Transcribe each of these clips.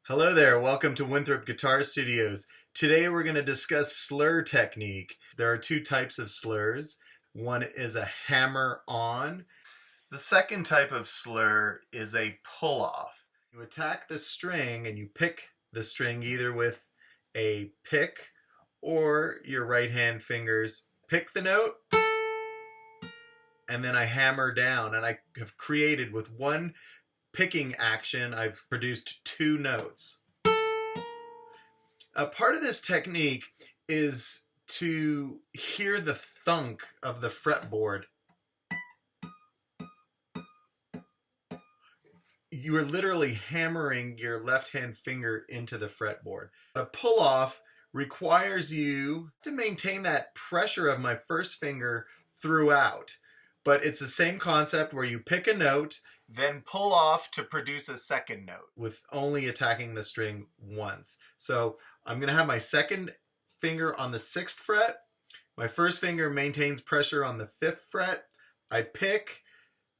Hello there, welcome to Winthrop Guitar Studios. Today we're going to discuss slur technique. There are two types of slurs. One is a hammer-on. The second type of slur is a pull-off. You attack the string and you pick the string either with a pick or your right hand fingers. Pick the note and then I hammer down, and I have created with one picking action, I've produced two notes. A part of this technique is to hear the thunk of the fretboard. You are literally hammering your left hand finger into the fretboard. A pull-off requires you to maintain that pressure of my first finger throughout. But it's the same concept where you pick a note, then pull off to produce a second note with only attacking the string once. So I'm going to have my second finger on the 6th fret. My first finger maintains pressure on the 5th fret. I pick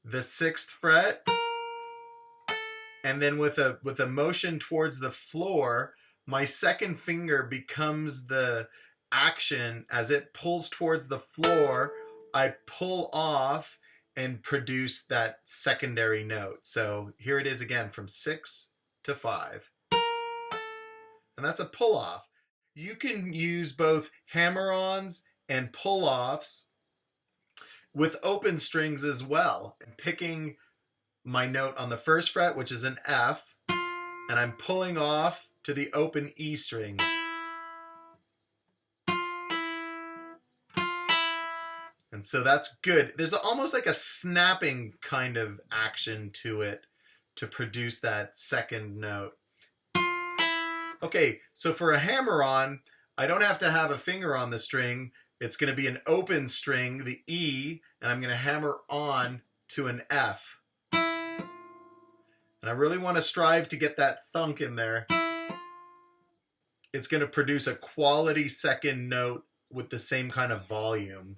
the 6th fret, and then with a motion towards the floor, my second finger becomes the action. As it pulls towards the floor, I pull off and produce that secondary note. So here it is again, from 6 to 5. And that's a pull-off. You can use both hammer-ons and pull-offs with open strings as well. I'm picking my note on the 1st fret, which is an F, and I'm pulling off to the open E string. And so that's good. There's almost like a snapping kind of action to it to produce that second note. Okay, so for a hammer-on, I don't have to have a finger on the string. It's going to be an open string, the E, and I'm going to hammer on to an F. And I really want to strive to get that thunk in there. It's going to produce a quality second note with the same kind of volume.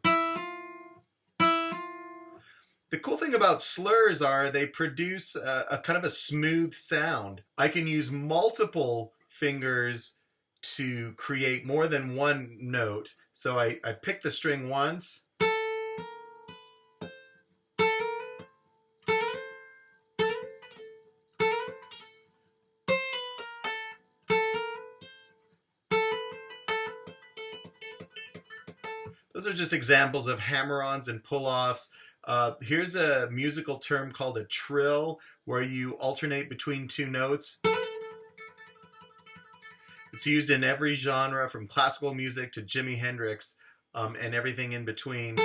The cool thing about slurs are they produce a kind of a smooth sound. I can use multiple fingers to create more than one note. So I pick the string once, those are just examples of hammer-ons and pull-offs. Here's a musical term called a trill, where you alternate between two notes. It's used in every genre, from classical music to Jimi Hendrix, and everything in between.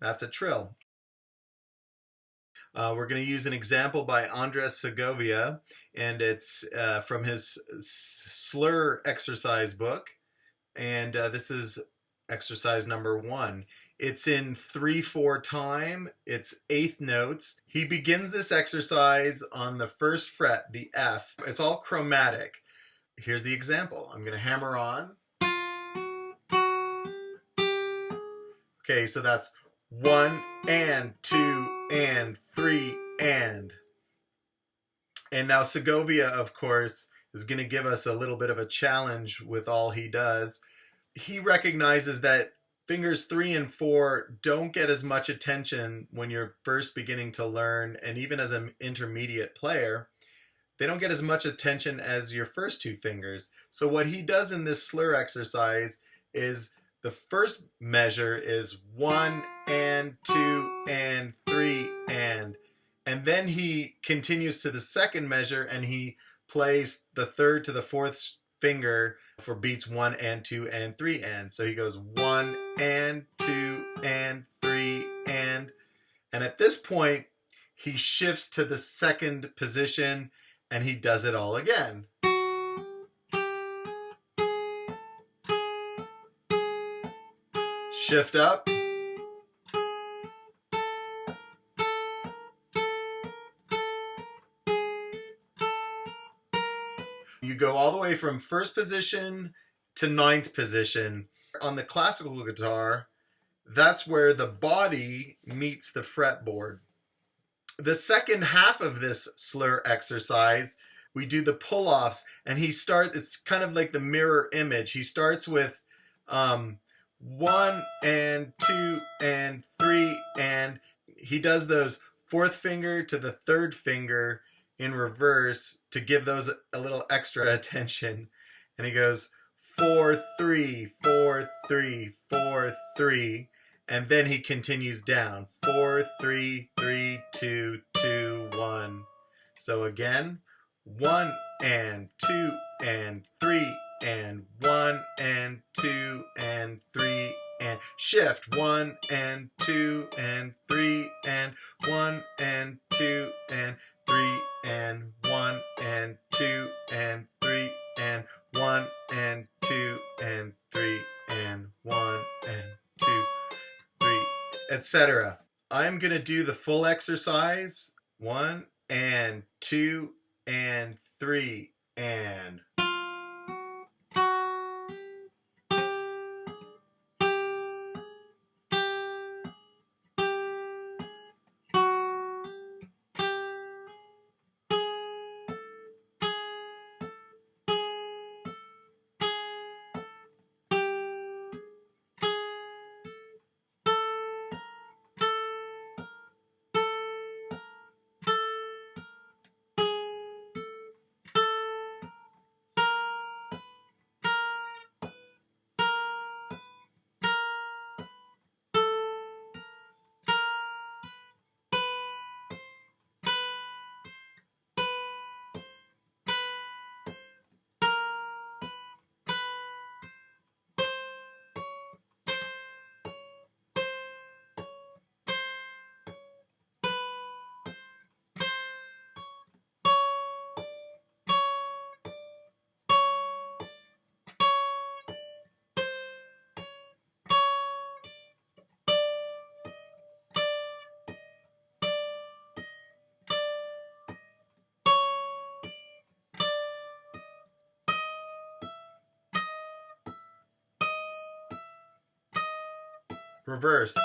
That's a trill. We're going to use an example by Andres Segovia, and it's from his slur exercise book. And this is exercise number 1. It's in 3/4 time. It's 8th notes. He begins this exercise on the 1st fret, the F. It's all chromatic. Here's the example. I'm going to hammer on. Okay, so that's 1 and 2 and 3 and. And now Segovia, of course, is going to give us a little bit of a challenge with all he does. He recognizes that fingers 3 and 4 don't get as much attention when you're first beginning to learn, and even as an intermediate player, they don't get as much attention as your first two fingers. So what he does in this slur exercise is the first measure is 1 and 2 and 3 and then he continues to the second measure and he plays the 3rd to the 4th finger for beats 1 and 2 and 3 and. So he goes 1 and 2 and 3 and at this point he shifts to the second position and he does it all again. Shift up. You go all the way from 1st position to 9th position. On the classical guitar, that's where the body meets the fretboard. The second half of this slur exercise, we do the pull-offs, and it's kind of like the mirror image. He starts with 1 and 2 and 3, and he does those fourth finger to the third finger in reverse to give those a little extra attention. And he goes 4 3 4 3 4 3, and then he continues down 4 3 3 2 2 1. So again, 1 and 2 and 3 and 1 and 2 and 3 and shift 1 and 2 and 3 and 1 and 2 and 3 and 1 and 2 and 3 and 1 and 2 and 3 and 1 and 2, 3, etc. I'm going to do the full exercise. 1 and 2 and 3 and... reverse.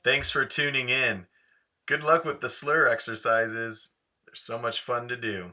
Thanks for tuning in. Good luck with the slur exercises. They're so much fun to do.